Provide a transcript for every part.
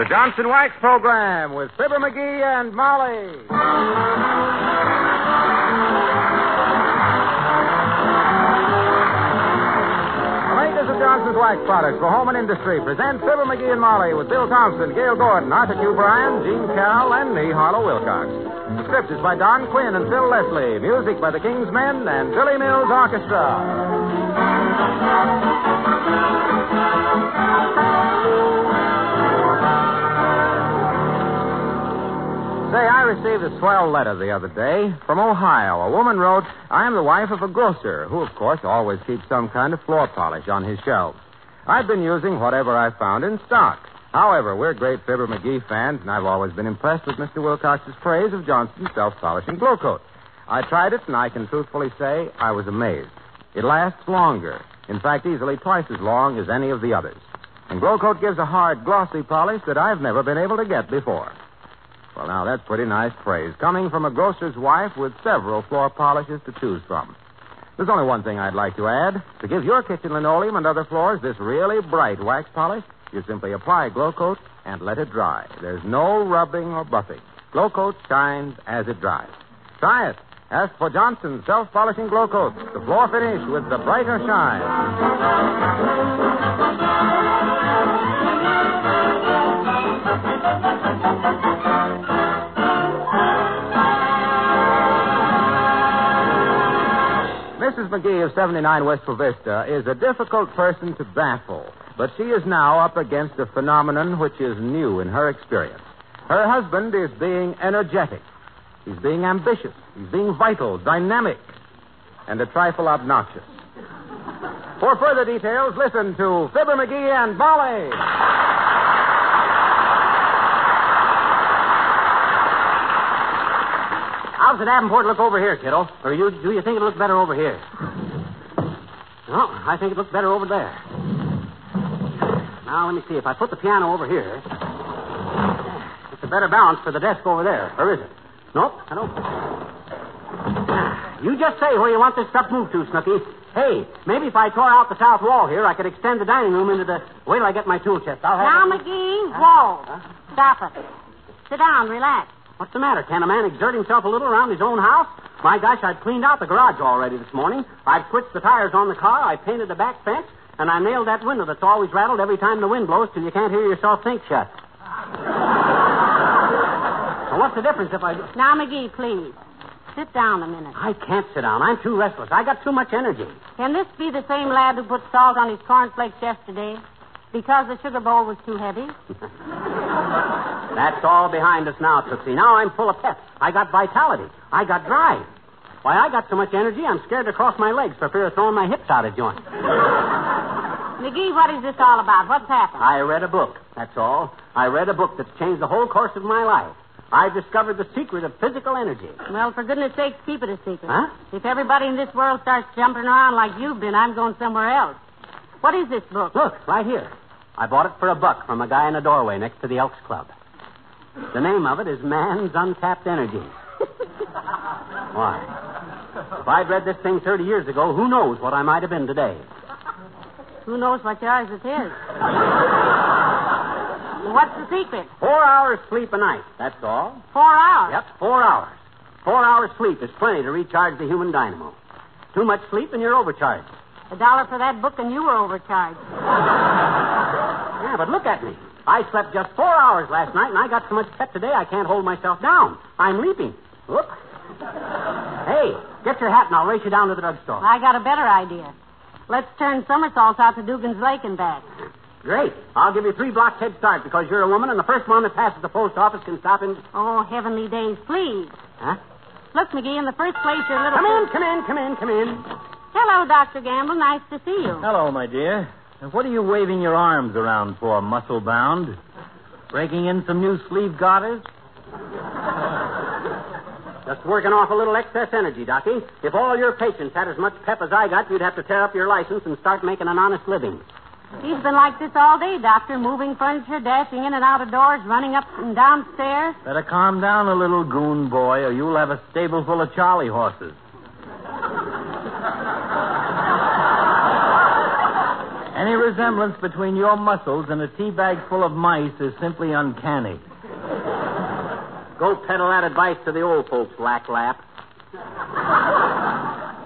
The Johnson Wax Program with Fibber McGee and Molly. The makers of Johnson's Wax Products for home and industry present Fibber McGee and Molly with Bill Thompson, Gail Gordon, Arthur Q. Bryan, Gene Carroll, and me, Harlow Wilcox. The script is by Don Quinn and Phil Leslie. Music by the King's Men and Billy Mills Orchestra. Say, I received a swell letter the other day from Ohio. A woman wrote, I am the wife of a grocer who, of course, always keeps some kind of floor polish on his shelves. I've been using whatever I found in stock. However, we're great Fibber McGee fans, and I've always been impressed with Mr. Wilcox's praise of Johnson's self-polishing glow coat. I tried it, and I can truthfully say I was amazed. It lasts longer. In fact, easily twice as long as any of the others. And glow coat gives a hard, glossy polish that I've never been able to get before. Well, now, that's pretty nice praise, coming from a grocer's wife with several floor polishes to choose from. There's only one thing I'd like to add. To give your kitchen linoleum and other floors this really bright wax polish, you simply apply Glow Coat and let it dry. There's no rubbing or buffing. Glow Coat shines as it dries. Try it. Ask for Johnson's self-polishing Glow Coat, the floor finish with the brighter shine. Mrs. McGee of 79 Wistful Vista is a difficult person to baffle, but she is now up against a phenomenon which is new in her experience. Her husband is being energetic. He's being ambitious. He's being vital, dynamic, and a trifle obnoxious. For further details, listen to Fibber McGee and Molly. How's the Davenport look over here, kiddo? Or do you think it looks better over here? No, I think it looks better over there. Now, let me see. If I put the piano over here, it's a better balance for the desk over there. Or is it? Nope, I don't. You just say where you want this stuff moved to, Snooky. Hey, maybe if I tore out the south wall here, I could extend the dining room into the... Wait till I get my tool chest. Now, McGee, whoa. Stop it. Sit down, relax. What's the matter? Can a man exert himself a little around his own house? My gosh, I've cleaned out the garage already this morning. I've switched the tires on the car. I painted the back fence. And I nailed that window that's always rattled every time the wind blows till you can't hear yourself think shut. So what's the difference if I... Now, McGee, please. Sit down a minute. I can't sit down. I'm too restless. I got too much energy. Can this be the same lad who put salt on his cornflakes yesterday? Because the sugar bowl was too heavy? That's all behind us now, Tootsie. Now I'm full of pep. I got vitality. I got drive. Why, I got so much energy, I'm scared to cross my legs for fear of throwing my hips out of joint. McGee, what is this all about? What's happened? I read a book, that's all. I read a book that's changed the whole course of my life. I've discovered the secret of physical energy. Well, for goodness sakes, keep it a secret. Huh? If everybody in this world starts jumping around like you've been, I'm going somewhere else. What is this book? Look, right here. I bought it for $1 from a guy in a doorway next to the Elks Club. The name of it is Man's Untapped Energy. Why? If I'd read this thing 30 years ago, who knows what I might have been today? Who knows what yours it is? What's the secret? 4 hours sleep a night, that's all. 4 hours? Yep, 4 hours. 4 hours sleep is plenty to recharge the human dynamo. Too much sleep and you're overcharged. $1 for that book and you were overcharged. Yeah, but look at me. I slept just 4 hours last night, and I got so much pep today I can't hold myself down. I'm leaping. Look. Hey, get your hat and I'll race you down to the drugstore. I got a better idea. Let's turn somersaults out to Dugan's Lake and back. Great. I'll give you 3 blocks head start because you're a woman, and the first one that passes the post office can stop in... Oh, heavenly days, please. Huh? Look, McGee, in the first place, your little... Come in. Hello, Dr. Gamble. Nice to see you. Hello, my dear. What are you waving your arms around for, muscle-bound? Breaking in some new sleeve garters? Just working off a little excess energy, Docky. If all your patients had as much pep as I got, you'd have to tear up your license and start making an honest living. He's been like this all day, Doctor. Moving furniture, dashing in and out of doors, running up and down stairs. Better calm down a little, goon boy, or you'll have a stable full of Charlie horses. Any resemblance between your muscles and a tea bag full of mice is simply uncanny. Go peddle that advice to the old folks, lap.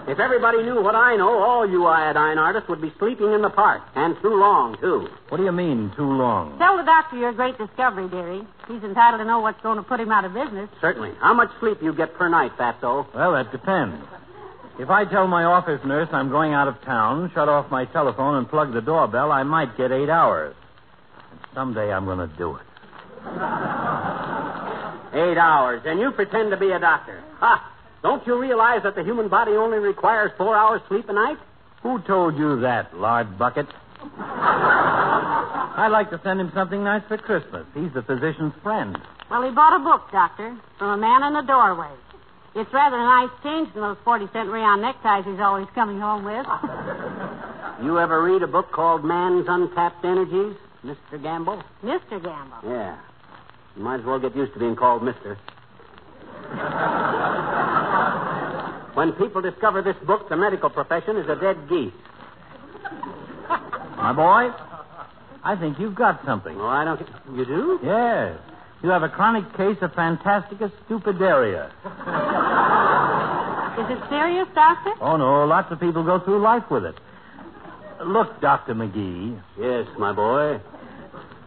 If everybody knew what I know, all you iodine artists would be sleeping in the park. And too long, too. What do you mean, too long? Tell the doctor your great discovery, dearie. He's entitled to know what's going to put him out of business. Certainly. How much sleep you get per night, Fatso? Well, that depends. If I tell my office nurse I'm going out of town, shut off my telephone, and plug the doorbell, I might get 8 hours. And someday I'm going to do it. 8 hours. And you pretend to be a doctor. Ha! Don't you realize that the human body only requires 4 hours sleep a night? Who told you that, lard bucket? I'd like to send him something nice for Christmas. He's the physician's friend. Well, he bought a book, Doctor, from a man in the doorway. It's rather a nice change from those 40-cent rayon neckties he's always coming home with. You ever read a book called Man's Untapped Energies, Mr. Gamble? Mr. Gamble. Yeah. You might as well get used to being called Mr. When people discover this book, the medical profession is a dead geese. My boy, I think you've got something. Oh, I don't... You do? Yes. You have a chronic case of fantastica stupidaria. Is it serious, Doctor? Oh, no. Lots of people go through life with it. Look, Dr. McGee. Yes, my boy.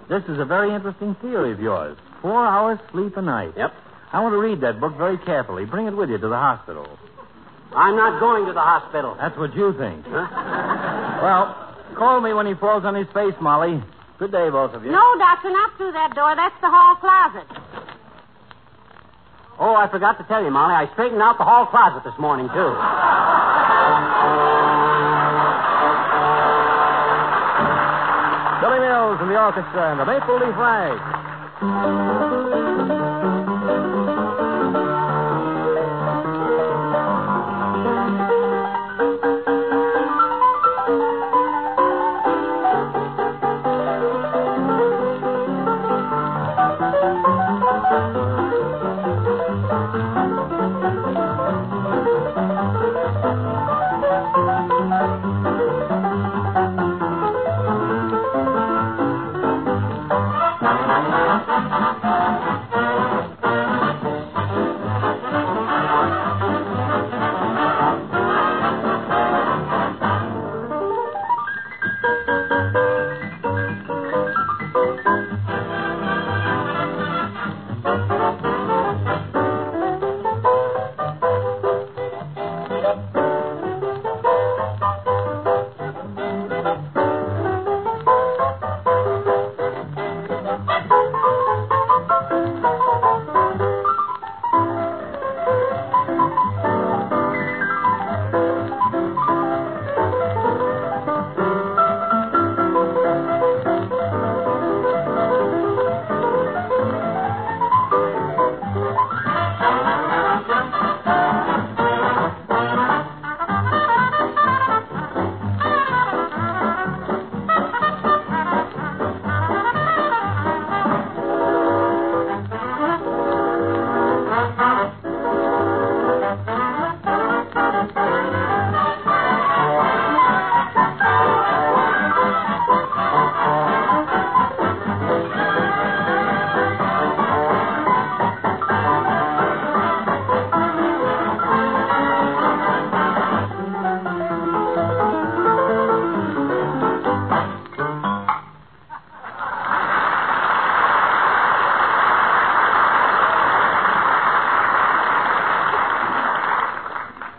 This is a very interesting theory of yours. 4 hours sleep a night. Yep. I want to read that book very carefully. Bring it with you to the hospital. I'm not going to the hospital. That's what you think. Huh? Well, call me when he falls on his face, Molly. Good day, both of you. No, Doctor, not through that door. That's the hall closet. Oh, I forgot to tell you, Molly. I straightened out the hall closet this morning, too. Billy Mills and the orchestra and the Maple Leaf Rag.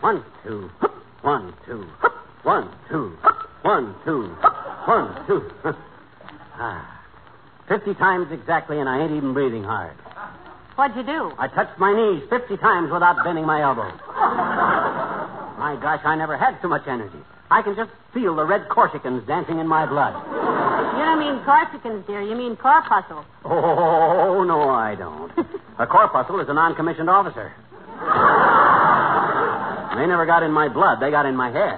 One, two. 1, 2. 1, 2. 1, 2. 1, 2. 50 times exactly, and I ain't even breathing hard. What'd you do? I touched my knees 50 times without bending my elbows. My gosh, I never had so much energy. I can just feel the red Corsicans dancing in my blood. You don't mean Corsicans, dear. You mean corpuscles. Oh, no, I don't. A corpuscle is a non-commissioned officer. They never got in my blood. They got in my hair.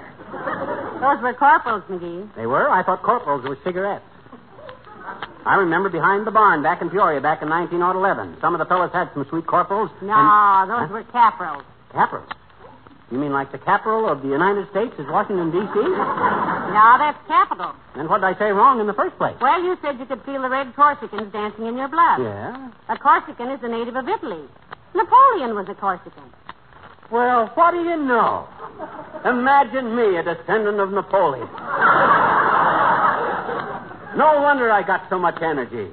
Those were corporals, McGee. They were? I thought corporals were cigarettes. I remember behind the barn back in Peoria back in 1911. Some of the fellas had some sweet corporals. No, those were caprals. Caprals? You mean like the capital of the United States is Washington, D.C.? Now, that's capital. Then what did I say wrong in the first place? Well, you said you could feel the red Corsicans dancing in your blood. Yeah? A Corsican is a native of Italy. Napoleon was a Corsican. Well, what do you know? Imagine me, a descendant of Napoleon. No wonder I got so much energy.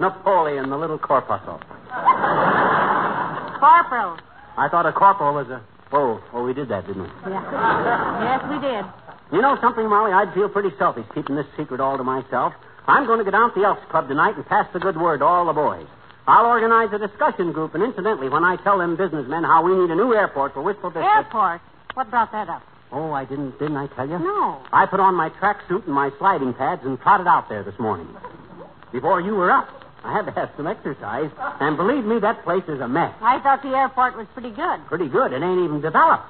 Napoleon, the little corpuscle. Corporal. I thought a corporal was a... Oh, we did that, didn't we? Yeah. Yes, we did. You know something, Molly? I'd feel pretty selfish keeping this secret all to myself. I'm going to go down to the Elks Club tonight and pass the good word to all the boys. I'll organize a discussion group, and incidentally, when I tell them businessmen how we need a new airport for Wistful Vista... Airport? What brought that up? Oh, I didn't I tell you? No. I put on my tracksuit and my sliding pads and trotted out there this morning. Before you were up. I had to have some exercise, and believe me, that place is a mess. I thought the airport was pretty good. Pretty good. It ain't even developed.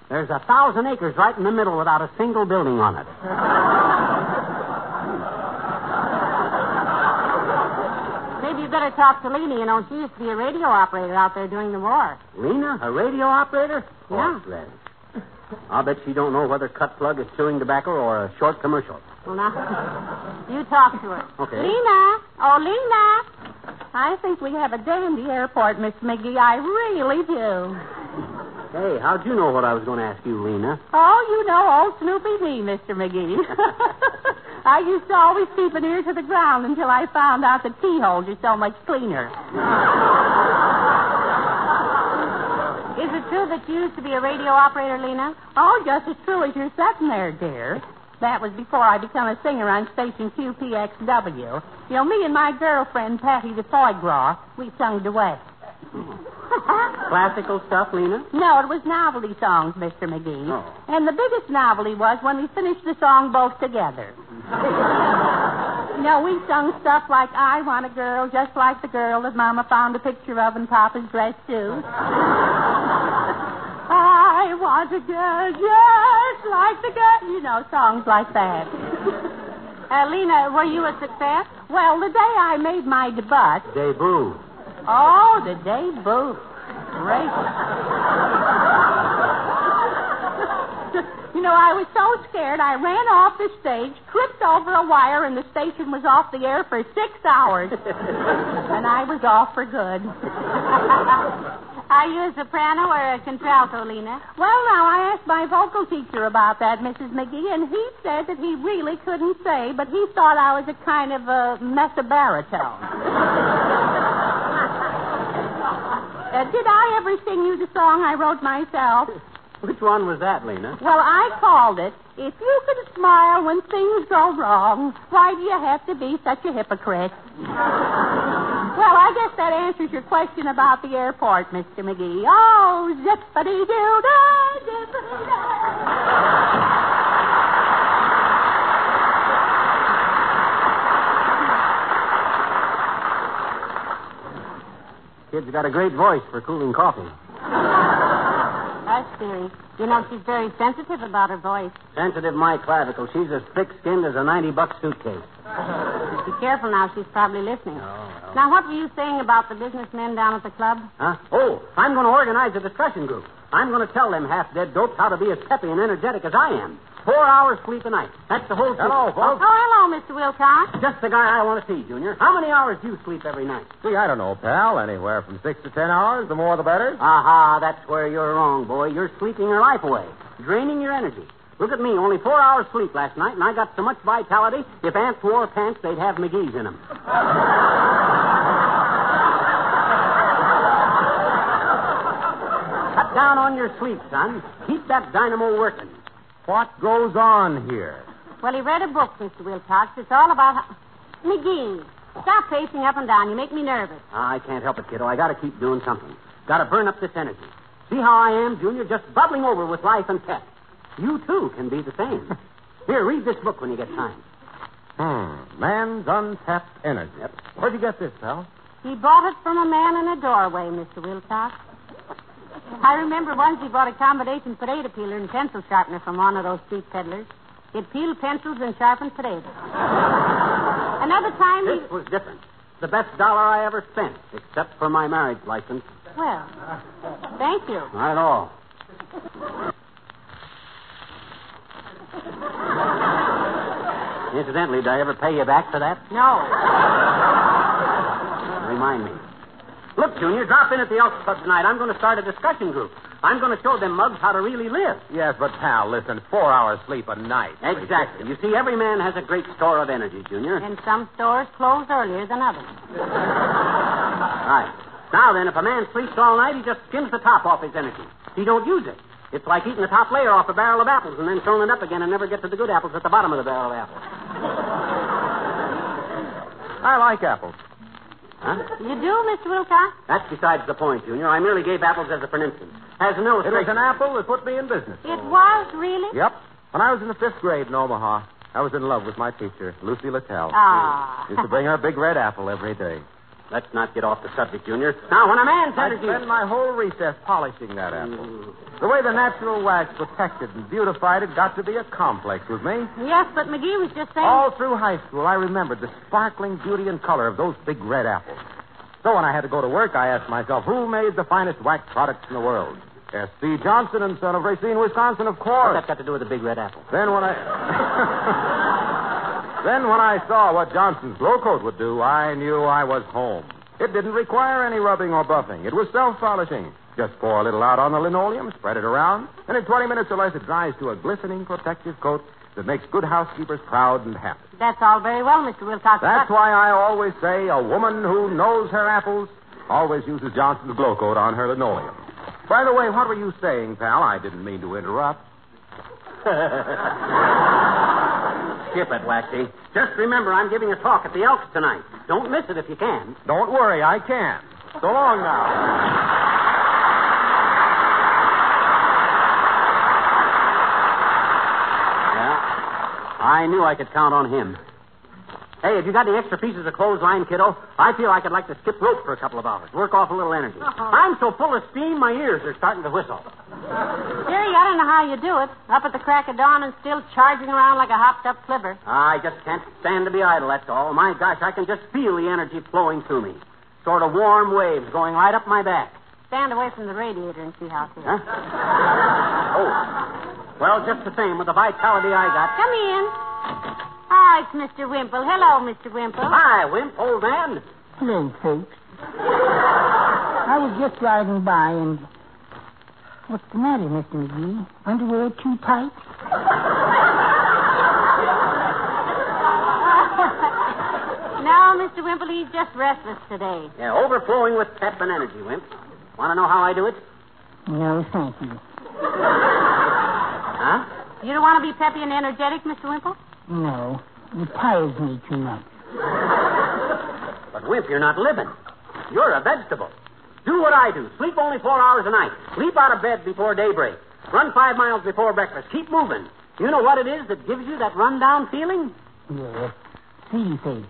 There's 1,000 acres right in the middle without a single building on it. Maybe you better talk to Lena. You know, she used to be a radio operator out there during the war. Lena? A radio operator? Yeah. Oh, I'll bet she don't know whether cut plug is chewing tobacco or a short commercial. Well, now, you talk to her. Okay. Lena! Oh, Lena! I think we have a dandy airport, Miss McGee. I really do. Hey, how'd you know what I was going to ask you, Lena? Oh, you know old Snoopy me, Mr. McGee. I used to always keep an ear to the ground until I found out that keyholes are so much cleaner. Is it true that you used to be a radio operator, Lena? Oh, just as true as you're sitting there, dear. That was before I became a singer on station QPXW. You know, me and my girlfriend, Patty the Foy Graw, we sung duet. Classical stuff, Lena? No, it was novelty songs, Mr. McGee. Oh. And the biggest novelty was when we finished the song both together. You know, we sung stuff like, I want a girl just like the girl that Mama found a picture of in Papa's dress suit. I want a girl just like the girl. You know, songs like that. Lena, were you a success? Well, the day I made my debut. Debut. Oh, the debut. Great. You know, I was so scared, I ran off the stage, tripped over a wire, and the station was off the air for 6 hours. And I was off for good. Are you a soprano or a contralto, Lena? Well, now, I asked my vocal teacher about that, Mrs. McGee, and he said that he really couldn't say, but he thought I was a kind of a mezzo-baritone. Did I ever sing you the song I wrote myself? Which one was that, Lena? Well, I called it, If You Could Smile When Things Go Wrong, Why Do You Have to Be Such a Hypocrite? Well, I guess that answers your question about the airport, Mr. McGee. Oh, zippity-doo-dah, zippity-dah. Kid's got a great voice for cooling coffee. That's silly. You know, she's very sensitive about her voice. Sensitive my clavicle. She's as thick-skinned as a $90 suitcase. Be careful now. She's probably listening. Oh. Now, what were you saying about the businessmen down at the club? Huh? Oh, I'm going to organize a discussion group. I'm going to tell them half-dead dopes how to be as peppy and energetic as I am. 4 hours sleep a night. That's the whole... Hello, folks. Oh, hello, Mr. Wilcox. Just the guy I want to see, Junior. How many hours do you sleep every night? Gee, I don't know, pal. Anywhere from 6 to 10 hours. The more, the better. Aha, that's where you're wrong, boy. You're sleeping your life away, draining your energy. Look at me, only 4 hours sleep last night, and I got so much vitality, if ants wore pants, they'd have McGee's in them. Cut down on your sleep, son. Keep that dynamo working. What goes on here? Well, he read a book, Mr. Wilcox. It's all about... McGee, stop pacing up and down. You make me nervous. I can't help it, kiddo. I got to keep doing something. Got to burn up this energy. See how I am, Junior? Just bubbling over with life and pep. You, too, can be the same. Here, read this book when you get time. Man's Untapped Energy. Yep. Where'd you get this, pal? He bought it from a man in a doorway, Mr. Wilcox. I remember once he bought a combination potato peeler and pencil sharpener from one of those street peddlers. It peeled pencils and sharpened potatoes. Another time This was different. The best dollar I ever spent, except for my marriage license. Well, thank you. Not at all. Incidentally, did I ever pay you back for that? No. Remind me. Look, Junior, drop in at the Elks Club tonight. I'm going to start a discussion group. I'm going to show them mugs how to really live. Yes, but, pal, listen, 4 hours sleep a night. Exactly. You see, every man has a great store of energy, Junior. And some stores close earlier than others. Right. Now then, if a man sleeps all night, he just skims the top off his energy. He don't use it. It's like eating the top layer off a barrel of apples and then throwing it up again and never get to the good apples at the bottom of the barrel of apples. I like apples. Huh? You do, Mr. Wilcox? That's besides the point, Junior. I merely gave apples as a for instance. As an It was illustration. an apple that put me in business. It was, really? Yep. When I was in the 5th grade in Omaha, I was in love with my teacher, Lucy Littell. Ah. Used to bring her a big red apple every day. Let's not get off the subject, Junior. Now, when a man's I'd energy... spend my whole recess polishing that apple. The way the natural wax protected and beautified it got to be a complex with me. Yes, but McGee was just saying... All through high school, I remembered the sparkling beauty and color of those big red apples. So when I had to go to work, I asked myself, who made the finest wax products in the world? S.C. Johnson and Son of Racine, Wisconsin, of course. What's that got to do with the big red apple? Then when I... Then when I saw what Johnson's glow coat would do, I knew I was home. It didn't require any rubbing or buffing. It was self-polishing. Just pour a little out on the linoleum, spread it around, and in 20 minutes or less it dries to a glistening protective coat that makes good housekeepers proud and happy. That's all very well, Mr. Wilcox. That's why I always say a woman who knows her apples always uses Johnson's glow coat on her linoleum. By the way, what were you saying, pal? I didn't mean to interrupt. Skip it, Waxy. Just remember, I'm giving a talk at the Elks tonight. Don't miss it if you can. Don't worry, I can. So long now. I knew I could count on him. Hey, have you got any extra pieces of clothesline, kiddo? I feel like I'd like to skip rope for a couple of hours. Work off a little energy. I'm so full of steam, my ears are starting to whistle. Jerry, I don't know how you do it. Up at the crack of dawn and still charging around like a hopped-up flivver. I just can't stand to be idle, that's all. My gosh, I can just feel the energy flowing through me. Sort of warm waves going right up my back. Stand away from the radiator and see how it feels. Huh? Oh. Well, just the same, with the vitality I got. Come in. Hi, it's Mr. Wimple. Hello, Mr. Wimple. Hi, Wimp, old man. Hello, folks. I was just driving by and... What's the matter, Mr. McGee? Underwear too tight? No, Mr. Wimple, he's just restless today. Yeah, overflowing with pep and energy, Wimp. Want to know how I do it? No, thank you. Huh? You don't want to be peppy and energetic, Mr. Wimple? No, it tires me too much. But, Wimp, you're not living. You're a vegetable. Do what I do. Sleep only 4 hours a night. Leap out of bed before daybreak. Run 5 miles before breakfast. Keep moving. You know what it is that gives you that run-down feeling? Yes. Sweetie face.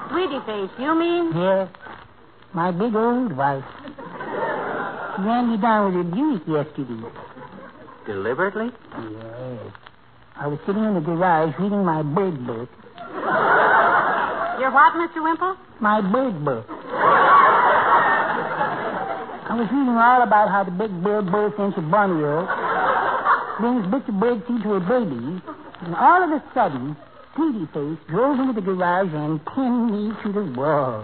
Sweetie face, you mean? Yes. My big old wife. She ran me down with her Buick yesterday. Deliberately? Yes. I was sitting in the garage reading my bird book. Your what, Mr. Wimple? My bird book. I was reading all about how the big bird bursts into Borneo, brings bits of bird seed to her babies, and all of a sudden, Sweetie Face drove into the garage and pinned me to the wall.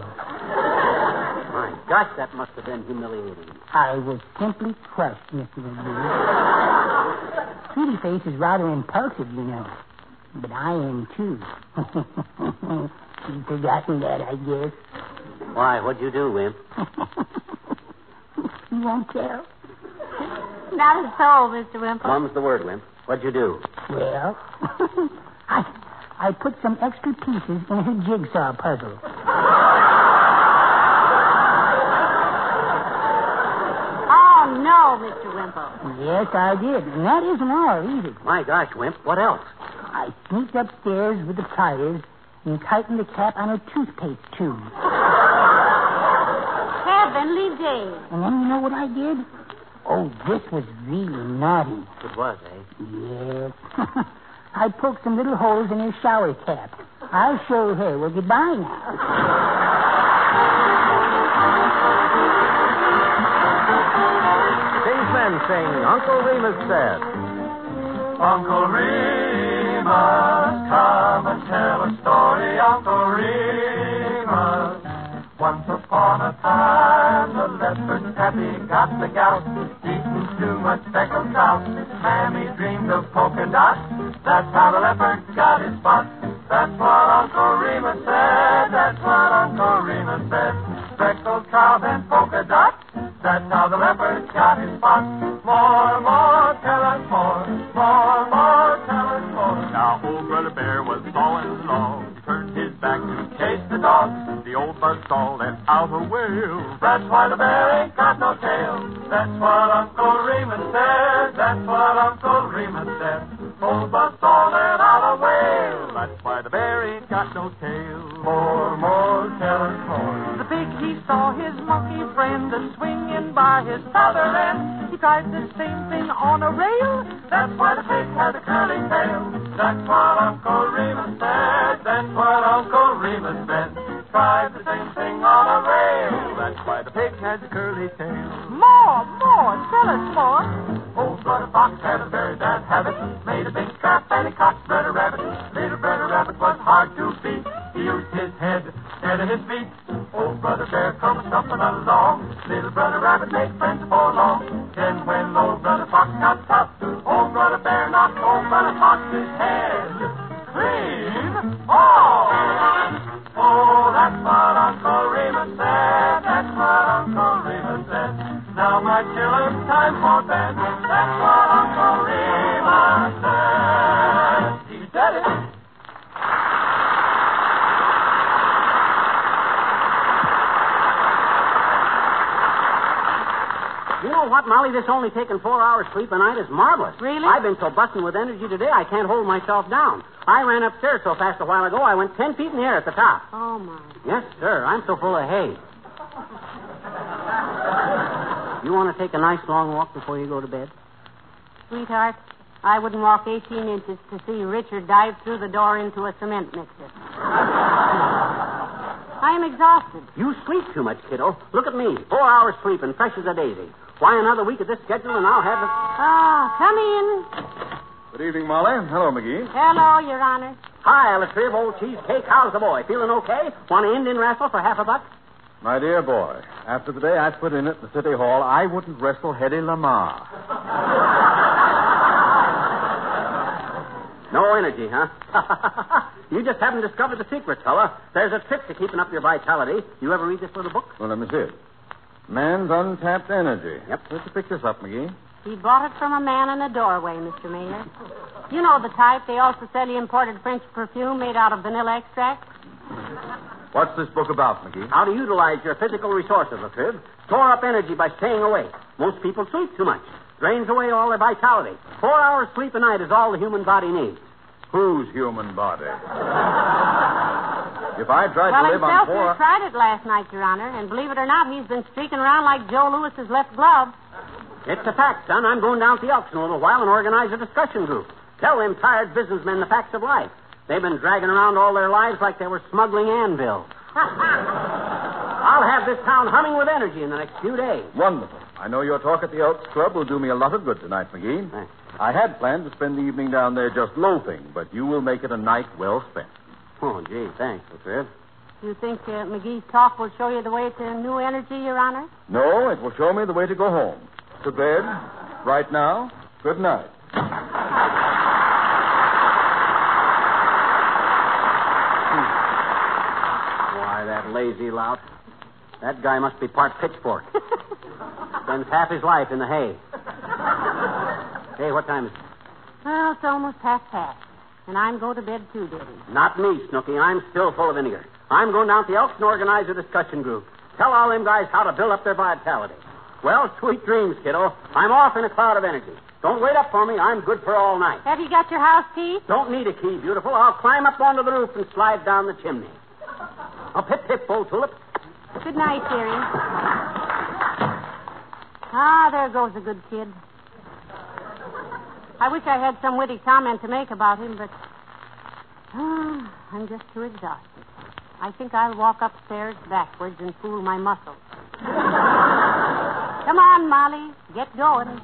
My gosh, that must have been humiliating. I was simply crushed, Mr. McGee. Sweetie Face is rather impulsive, you know. But I am, too. You've forgotten that, I guess. Why, what'd you do, Wimp? You won't tell? Not at all, Mr. Wimple. Mum's the word, Wimp. What'd you do? Well, I put some extra pieces in her jigsaw puzzle. Oh, no, Mr. Wimple. Yes, I did. And that isn't all, either. My gosh, Wimp, what else? I sneaked upstairs with the pliers and tightened the cap on her toothpaste tube. Heavenly days. And then you know what I did? Oh, this was really naughty. It was, eh? Yes. I poked some little holes in her shower cap. I'll show her. Well, goodbye now. King's Men sing Uncle Remus Said. Uncle Remus Remus, come and tell a story, Uncle Remus. Once upon a time, the leopard Pappy got the gout, eating too much speckled trout. Mammy dreamed of polka dots. That's how the leopard got his spots. That's what Uncle Remus said. That's what Uncle Remus said. Speckled trout and polka dots. That's how the leopard got his spots. More, tell us more. More, tell us more. Now old Brother Bear was sawing along. He turned his back to chase the dogs. The old buzzsaw let out a wail. That's why the bear ain't got no tail. That's what Uncle Remus said. That's what Uncle Remus said. Old buzzsaw let out a wail. That's why the bear ain't got no tail. More, tell us more. The pig, he saw his monkey friend swinging by his other end. He tried the same thing on a rail. That's why the pig had a curly tail. That's what Uncle Remus said. That's what Uncle Remus said. Tried the same thing on a rail. That's why the pig has a curly tail. More, tell us more. Old Brother Fox had a very bad habit. Made a big trap and he caught Brother Rabbit. Little Brother Rabbit was hard to beat. He used his head instead of his feet. Old Brother Bear come stumping along. Little Brother Rabbit made friends for long. Then when old Brother Fox got tough, old Brother Bear knocked old Brother Fox's head clean off. Oh, that's what Uncle Remus said. That's what Uncle Remus said. Now, my children, time for bed. That's what Uncle Remus said. He said it. You know what, Molly? This only taking 4 hours sleep a night is marvelous. Really? I've been so busting with energy today, I can't hold myself down. I ran upstairs so fast a while ago, I went 10 feet in the air at the top. Oh, my. Yes, sir. I'm so full of hay. You want to take a nice long walk before you go to bed? Sweetheart, I wouldn't walk 18 inches to see Richard dive through the door into a cement mixer. I am exhausted. You sleep too much, kiddo. Look at me. 4 hours sleeping, fresh as a daisy. Why, another week of this schedule and I'll have it. Come in. Good evening, Molly. Hello, McGee. Hello, Your Honor. Hi, Latriv, old cheesecake. How's the boy? Feeling okay? Want an Indian wrestle for $50? My dear boy, after the day I put in at the City Hall, I wouldn't wrestle Hedy Lamar. No energy, huh? You just haven't discovered the secret, fella. There's a trick to keeping up your vitality. You ever read this little book? Well, let me see it. Man's Untapped Energy. Yep. Let's pick this up, McGee. He bought it from a man in a doorway, Mr. Mayor. You know the type. They also sell you imported French perfume made out of vanilla extract. What's this book about, McGee? How to utilize your physical resources, Latriv. Store up energy by staying awake. Most people sleep too much. Drains away all their vitality. 4 hours sleep a night is all the human body needs. Whose human body? If I tried to live on himself 4 just tried it last night, Your Honor, and believe it or not, he's been streaking around like Joe Lewis's left glove. It's a fact, son. I'm going down to the Elks in a little while and organize a discussion group. Tell them tired businessmen the facts of life. They've been dragging around all their lives like they were smuggling anvils. I'll have this town humming with energy in the next few days. Wonderful. I know your talk at the Elks Club will do me a lot of good tonight, McGee. Thanks. I had planned to spend the evening down there just loafing, but you will make it a night well spent. Oh, gee, thanks, Latriv. You think McGee's talk will show you the way to new energy, Your Honor? No, it will show me the way to go home. To bed, right now. Good night. Why, that lazy lout. That guy must be part pitchfork. Spends half his life in the hay. Hey, what time is it? Well, it's almost past. And I'm going to bed too, Daddy. Not me, Snooky. I'm still full of vinegar. I'm going down to the Elks and organize a discussion group. Tell all them guys how to build up their vitality. Well, sweet dreams, kiddo. I'm off in a cloud of energy. Don't wait up for me. I'm good for all night. Have you got your house key? Don't need a key, beautiful. I'll climb up onto the roof and slide down the chimney. Oh, pip, pip, old tulip. Good night, dearie. Ah, there goes a good kid. I wish I had some witty comment to make about him, but I'm just too exhausted. I think I'll walk upstairs backwards and fool my muscles. Come on, Molly. Get going.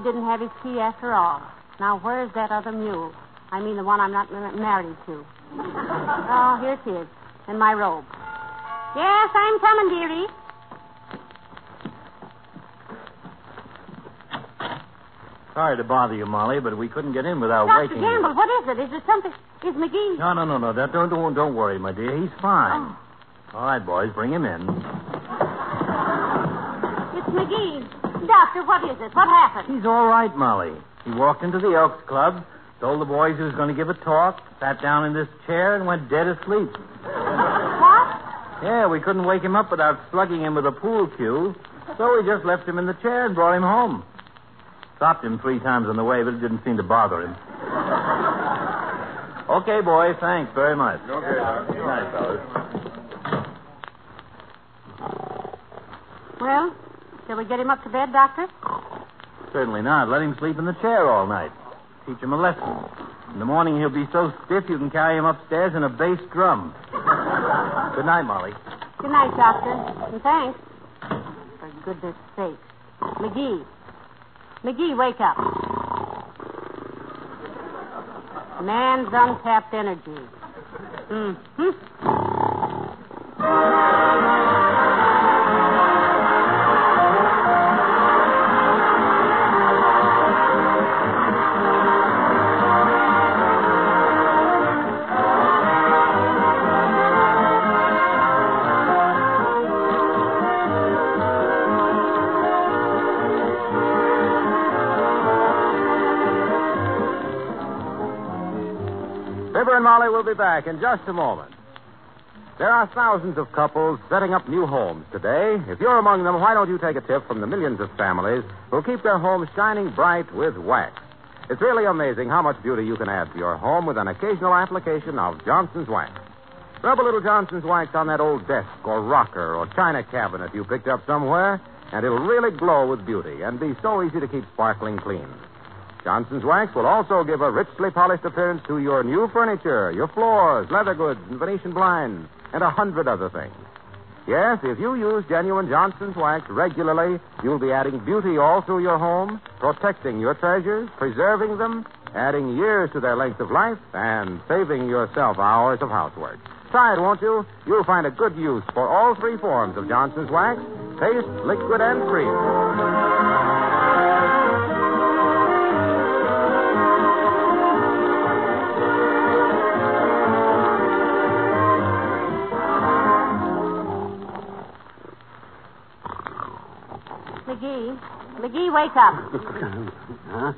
didn't have his key after all. Now, where's that other mule? I mean the one I'm not married to. Oh, here it is, in my robe. Yes, I'm coming, dearie. Sorry to bother you, Molly, but we couldn't get in without Dr. waking Gamble, you. what is it? Is there something... Is McGee... No. Don't worry, my dear. He's fine. Oh. All right, boys, bring him in. It's McGee. Doctor, what is it? What happened? He's all right, Molly. He walked into the Elks Club, told the boys he was going to give a talk, sat down in this chair, and went dead asleep. What? Yeah, we couldn't wake him up without slugging him with a pool cue, so we just left him in the chair and brought him home. Stopped him 3 times on the way, but it didn't seem to bother him. Okay, boys, thanks very much. Okay, Good night, fellas. Well, shall we get him up to bed, Doctor? Certainly not. Let him sleep in the chair all night. Teach him a lesson. In the morning, he'll be so stiff you can carry him upstairs in a bass drum. Good night, Molly. Good night, Doctor. And thanks. For goodness sake. McGee, wake up. Man's untapped energy. Mm-hmm. Fibber and Molly will be back in just a moment. There are thousands of couples setting up new homes today. If you're among them, why don't you take a tip from the millions of families who keep their homes shining bright with wax? It's really amazing how much beauty you can add to your home with an occasional application of Johnson's Wax. Rub a little Johnson's Wax on that old desk or rocker or china cabinet you picked up somewhere, and it'll really glow with beauty and be so easy to keep sparkling clean. Johnson's Wax will also give a richly polished appearance to your new furniture, your floors, leather goods, and Venetian blinds, and 100 other things. Yes, if you use genuine Johnson's Wax regularly, you'll be adding beauty all through your home, protecting your treasures, preserving them, adding years to their length of life, and saving yourself hours of housework. Try it, won't you? You'll find a good use for all 3 forms of Johnson's Wax: paste, liquid, and cream. McGee, wake up. Huh?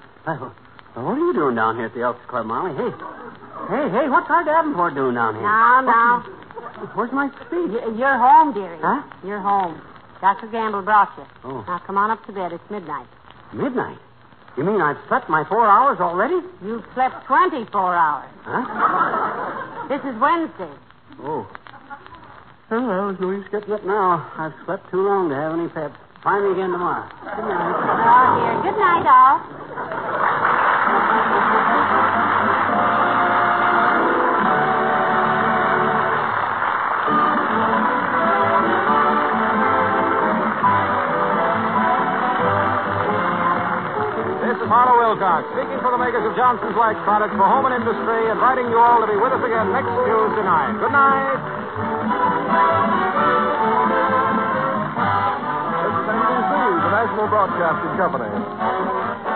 What are you doing down here at the Elks Club, Molly? Hey, what's our Davenport doing down here? Now. Where's my speech? You're home, dearie. Huh? You're home. Dr. Gamble brought you. Oh. Now, come on up to bed. It's midnight. Midnight? You mean I've slept my 4 hours already? You've slept 24 hours. Huh? This is Wednesday. Oh. Well, there's no use getting up now. I've slept too long to have any pets. Find me again tomorrow. Good night. Oh, dear. Good night, all. This is Harlow Wilcox, speaking for the makers of Johnson's Wax products for home and industry, inviting you all to be with us again next Tuesday night. Good night. The National Broadcasting Company.